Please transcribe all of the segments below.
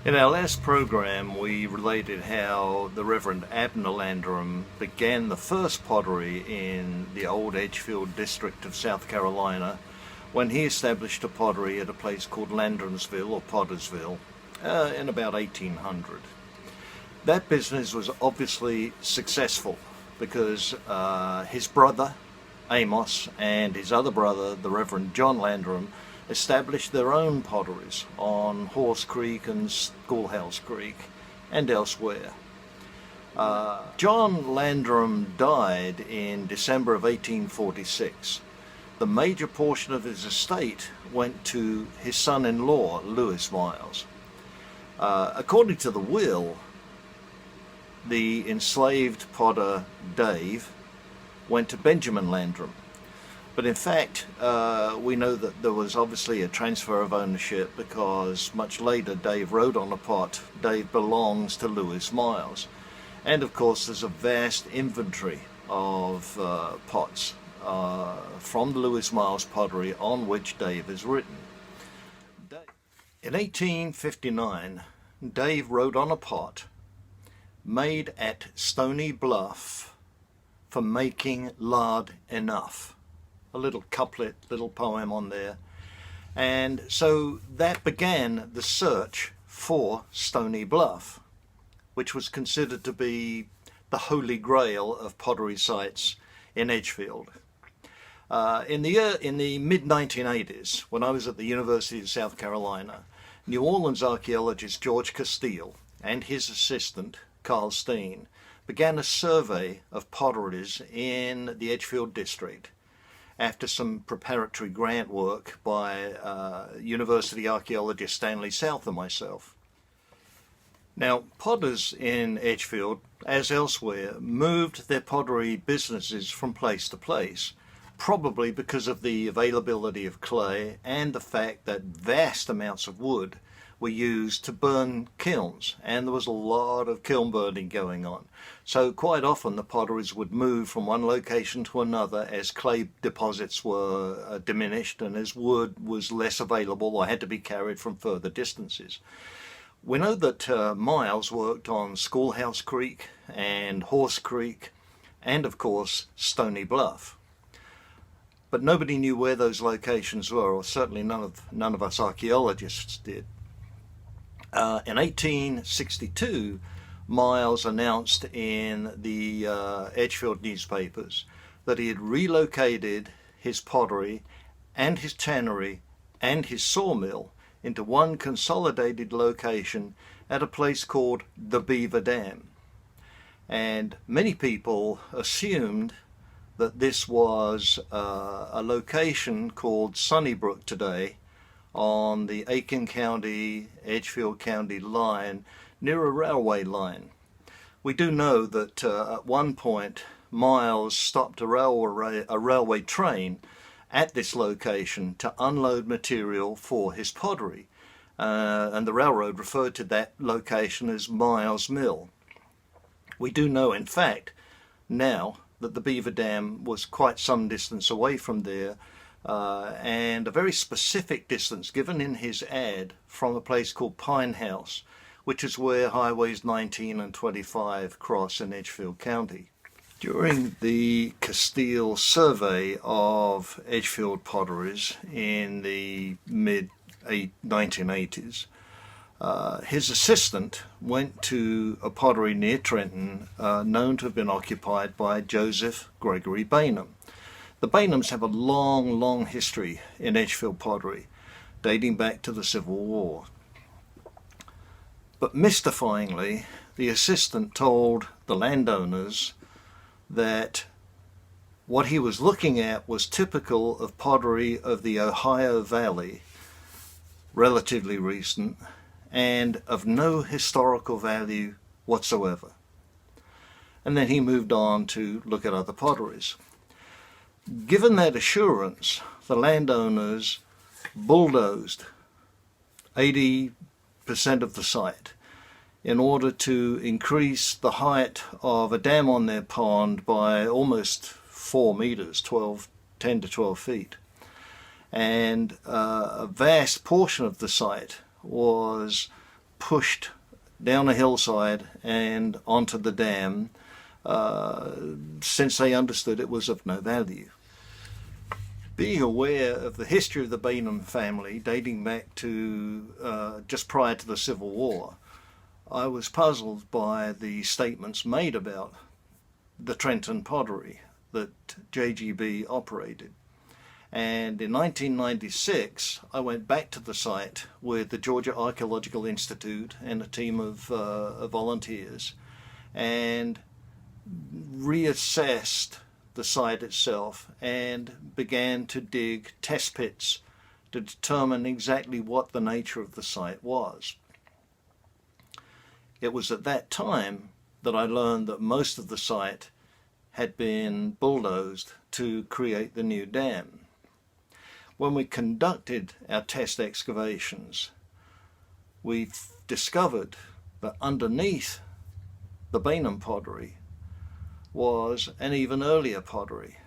In our last program, we related how the Reverend Abner Landrum began the first pottery in the old Edgefield district of South Carolina when he established a pottery at a place called Landrumsville or Pottersville in about 1800. That business was obviously successful because his brother Amos and his other brother, the Reverend John Landrum, established their own potteries on Horse Creek and Schoolhouse Creek and elsewhere. John Landrum died in December of 1846. The major portion of his estate went to his son-in-law, Lewis Miles. According to the will, the enslaved potter Dave went to Benjamin Landrum. But in fact, we know that there was obviously a transfer of ownership because much later Dave wrote on a pot, Dave belongs to Lewis Miles. And of course there's a vast inventory of pots from the Lewis Miles pottery on which Dave is written. In 1859, Dave wrote on a pot made at Stony Bluff for making lard enough. A little couplet, little poem on there. And so that began the search for Stony Bluff, which was considered to be the holy grail of pottery sites in Edgefield. In the mid-1980s, when I was at the University of South Carolina, New Orleans archaeologist George Castile and his assistant, Carl Steen, began a survey of potteries in the Edgefield district after some preparatory grant work by university archaeologist Stanley South and myself. Now, potters in Edgefield, as elsewhere, moved their pottery businesses from place to place, probably because of the availability of clay and the fact that vast amounts of wood were used to burn kilns, and there was a lot of kiln burning going on. So quite often the potteries would move from one location to another as clay deposits were diminished and as wood was less available or had to be carried from further distances. We know that Miles worked on Schoolhouse Creek and Horse Creek and of course Stony Bluff. But nobody knew where those locations were, or certainly none of us archaeologists did. In 1862, Miles announced in the Edgefield newspapers that he had relocated his pottery and his tannery and his sawmill into one consolidated location at a place called the Beaver Dam. And many people assumed that this was a location called Sunnybrook today, on the Aiken County, Edgefield County line near a railway line. We do know that at one point Miles stopped a railway train at this location to unload material for his pottery, and the railroad referred to that location as Miles Mill. We do know, in fact, now that the Beaver Dam was quite some distance away from there, and a very specific distance given in his ad from a place called Pine House, which is where highways 19 and 25 cross in Edgefield County. During the Castile survey of Edgefield potteries in the mid-1980s, his assistant went to a pottery near Trenton known to have been occupied by Joseph Gregory Bainham. The Bainhams have a long history in Edgefield pottery, dating back to the Civil War. But mystifyingly, the assistant told the landowners that what he was looking at was typical of pottery of the Ohio Valley, relatively recent, and of no historical value whatsoever. And then he moved on to look at other potteries. Given that assurance, the landowners bulldozed 80% of the site in order to increase the height of a dam on their pond by almost 4 meters, 10 to 12 feet. And a vast portion of the site was pushed down a hillside and onto the dam, since they understood it was of no value. Being aware of the history of the Bainham family dating back to just prior to the Civil War, I was puzzled by the statements made about the Trenton pottery that JGB operated. And in 1996, I went back to the site with the Georgia Archaeological Institute and a team of volunteers, and reassessed the site itself and began to dig test pits to determine exactly what the nature of the site was. It was at that time that I learned that most of the site had been bulldozed to create the new dam. When we conducted our test excavations, we discovered that underneath the Bainham pottery was an even earlier pottery.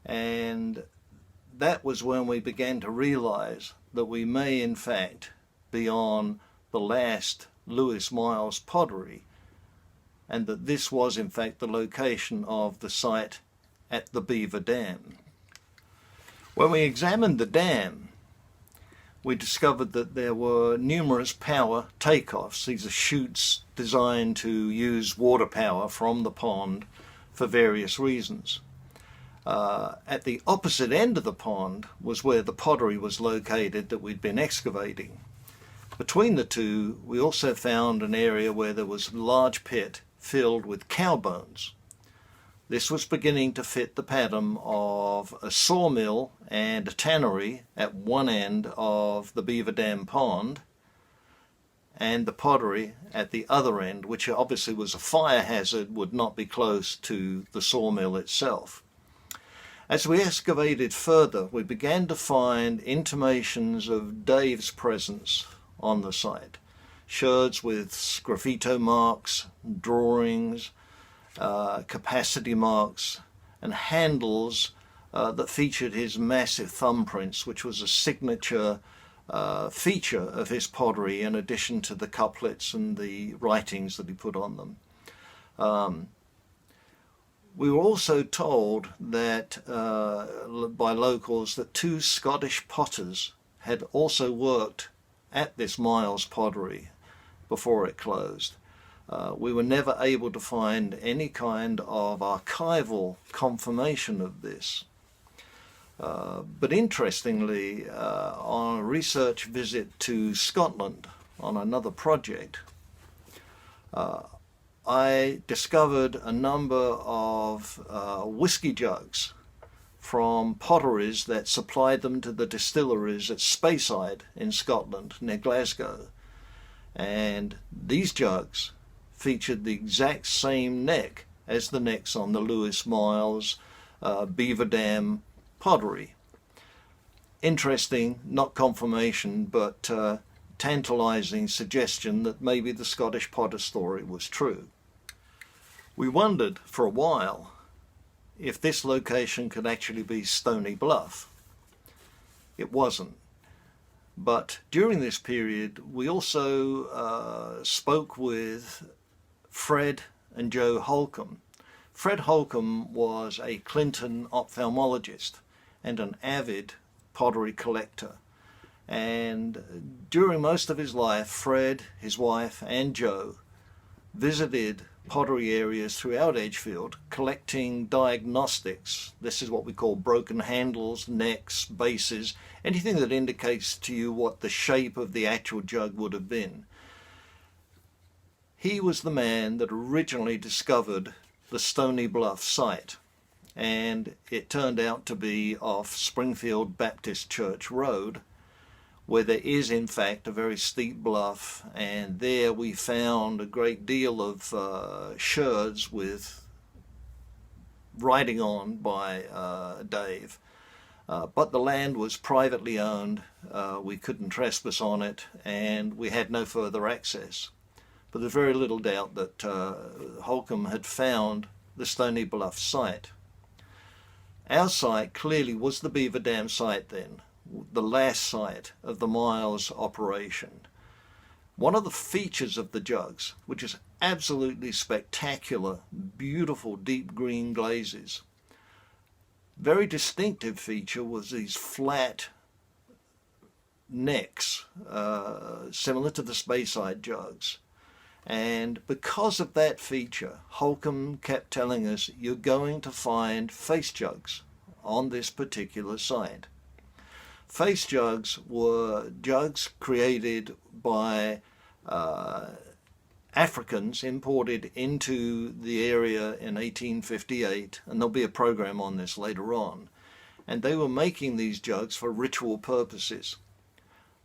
And that was when we began to realize that we may in fact be on the last Lewis Miles pottery, and that this was in fact the location of the site at the Beaver Dam. When we examined the dam, we discovered that there were numerous power takeoffs. These are chutes designed to use water power from the pond for various reasons. At the opposite end of the pond was where the pottery was located that we'd been excavating. Between the two, we also found an area where there was a large pit filled with cow bones. This was beginning to fit the pattern of a sawmill and a tannery at one end of the Beaver Dam pond, and the pottery at the other end, which obviously was a fire hazard, would not be close to the sawmill itself. As we excavated further, we began to find intimations of Dave's presence on the site. Sherds with graffito marks, drawings, capacity marks, and handles that featured his massive thumbprints, which was a signature feature of his pottery, in addition to the couplets and the writings that he put on them. We were also told that by locals that two Scottish potters had also worked at this Miles pottery before it closed. We were never able to find any kind of archival confirmation of this. But interestingly, on a research visit to Scotland on another project, I discovered a number of whiskey jugs from potteries that supplied them to the distilleries at Speyside in Scotland, near Glasgow. And these jugs featured the exact same neck as the necks on the Lewis Miles Beaver Dam pottery. Interesting, not confirmation, but tantalizing suggestion that maybe the Scottish potter story was true. We wondered for a while if this location could actually be Stony Bluff. It wasn't. But during this period, we also spoke with Fred and Joe Holcomb. Fred Holcomb was a Clinton ophthalmologist and an avid pottery collector. And during most of his life, Fred, his wife, and Joe visited pottery areas throughout Edgefield, collecting diagnostics. This is what we call broken handles, necks, bases, anything that indicates to you what the shape of the actual jug would have been. He was the man that originally discovered the Stony Bluff site, and it turned out to be off Springfield Baptist Church Road, where there is in fact a very steep bluff, and there we found a great deal of sherds with writing on by Dave. But the land was privately owned, we couldn't trespass on it, and we had no further access. But there's very little doubt that Holcomb had found the Stony Bluff site. Our site clearly was the Beaver Dam site then, the last site of the Miles operation. One of the features of the jugs, which is absolutely spectacular, beautiful deep green glazes, very distinctive feature was these flat necks, similar to the Speyside jugs. And because of that feature, Holcomb kept telling us, you're going to find face jugs on this particular site. Face jugs were jugs created by Africans imported into the area in 1858, and there'll be a program on this later on. And they were making these jugs for ritual purposes.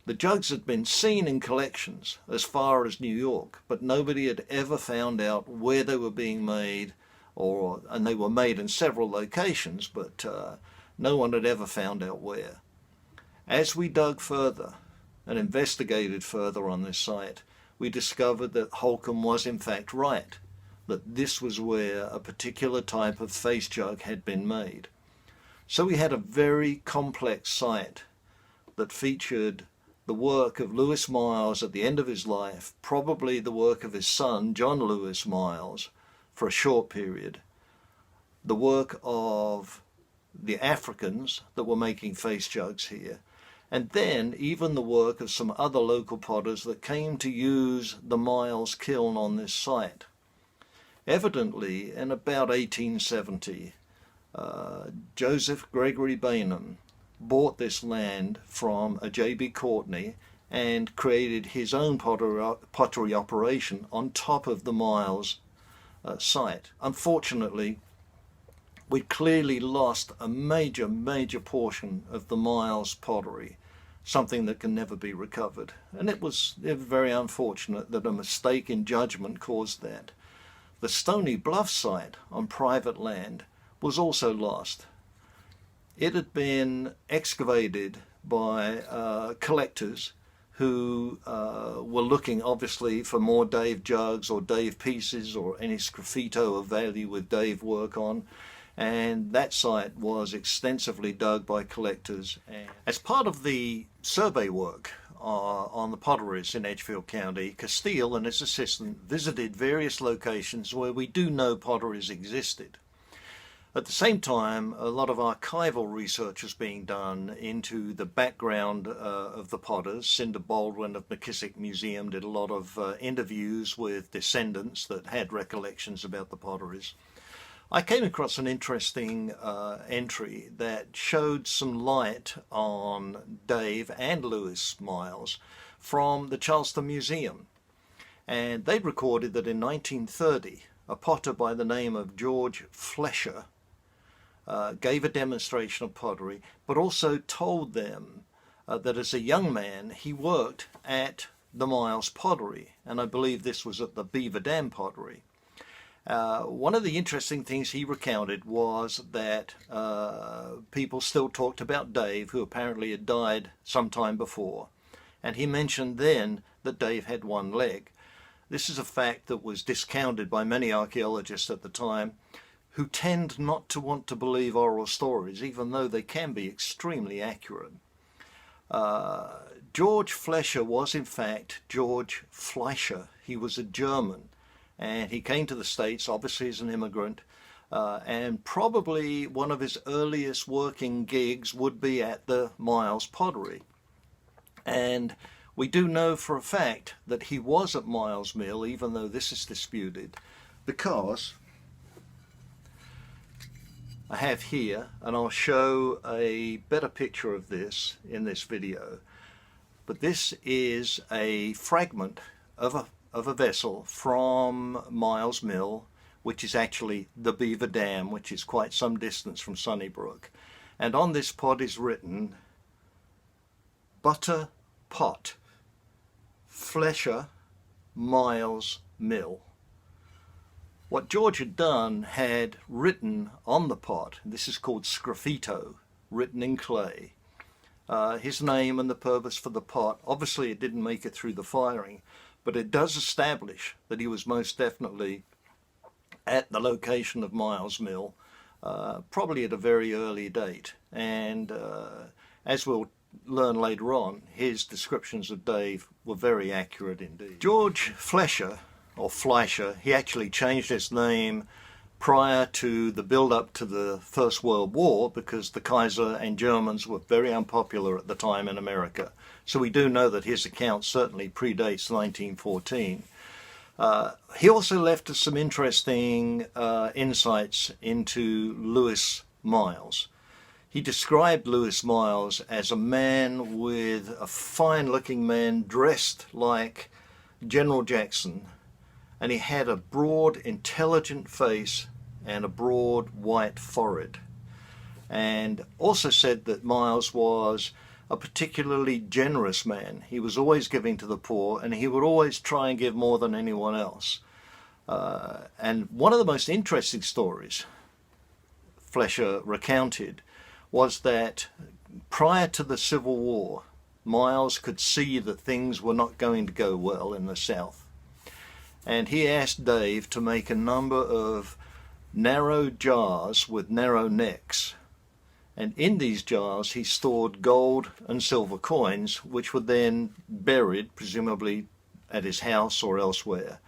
The jugs had been seen in collections as far as New York, but nobody had ever found out where they were being made, and they were made in several locations, but no one had ever found out where. As we dug further and investigated further on this site, we discovered that Holcomb was in fact right, that this was where a particular type of face jug had been made. So we had a very complex site that featured the work of Lewis Miles at the end of his life, probably the work of his son, John Lewis Miles, for a short period, the work of the Africans that were making face jugs here, and then even the work of some other local potters that came to use the Miles kiln on this site. Evidently, in about 1870, Joseph Gregory Bainham bought this land from a J.B. Courtney and created his own pottery operation on top of the Miles site. Unfortunately, we clearly lost a major portion of the Miles pottery, something that can never be recovered. And it was very unfortunate that a mistake in judgment caused that. The Stony Bluff site on private land was also lost. It had been excavated by collectors who were looking obviously for more Dave jugs or Dave pieces or any sgraffito of value with Dave work on, and that site was extensively dug by collectors. And as part of the survey work on the potteries in Edgefield County, Castile and his assistant visited various locations where we do know potteries existed. At the same time, a lot of archival research was being done into the background of the potters. Cinder Baldwin of McKissick Museum did a lot of interviews with descendants that had recollections about the potteries. I came across an interesting entry that showed some light on Dave and Lewis Miles from the Charleston Museum. And they recorded that in 1930, a potter by the name of George Flesher gave a demonstration of pottery, but also told them that as a young man he worked at the Miles Pottery, and I believe this was at the Beaver Dam Pottery. One of the interesting things he recounted was that people still talked about Dave, who apparently had died some time before, and he mentioned then that Dave had one leg. This is a fact that was discounted by many archaeologists at the time, who tend not to want to believe oral stories, even though they can be extremely accurate. George Flesher was in fact George Fleischer. He was a German, and he came to the States, obviously as an immigrant, and probably one of his earliest working gigs would be at the Miles Pottery. And we do know for a fact that he was at Miles Mill, even though this is disputed, because I have here, and I'll show a better picture of this in this video, but this is a fragment of a vessel from Miles Mill, which is actually the Beaver Dam, which is quite some distance from Sunnybrook. And on this pot is written, Butter Pot, Flesher, Miles Mill. What George had done had written on the pot, this is called sgraffito, written in clay, his name and the purpose for the pot. Obviously it didn't make it through the firing, but it does establish that he was most definitely at the location of Miles Mill, probably at a very early date. And as we'll learn later on, his descriptions of Dave were very accurate indeed. George Fleischer, or Fleischer, he actually changed his name prior to the build-up to the First World War, because the Kaiser and Germans were very unpopular at the time in America. So we do know that his account certainly predates 1914. He also left us some interesting insights into Lewis Miles. He described Lewis Miles as a man with a fine-looking man dressed like General Jackson, and he had a broad, intelligent face and a broad white forehead. And also said that Miles was a particularly generous man. He was always giving to the poor, and he would always try and give more than anyone else. And one of the most interesting stories Fleischer recounted was that prior to the Civil War, Miles could see that things were not going to go well in the South. And he asked Dave to make a number of narrow jars with narrow necks, and in these jars he stored gold and silver coins, which were then buried, presumably at his house or elsewhere,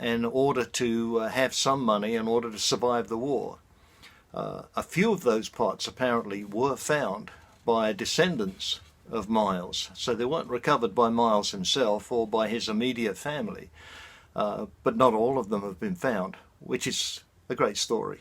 in order to have some money in order to survive the war. A few of those pots apparently were found by descendants of Miles, so they weren't recovered by Miles himself or by his immediate family, but not all of them have been found, which is a great story.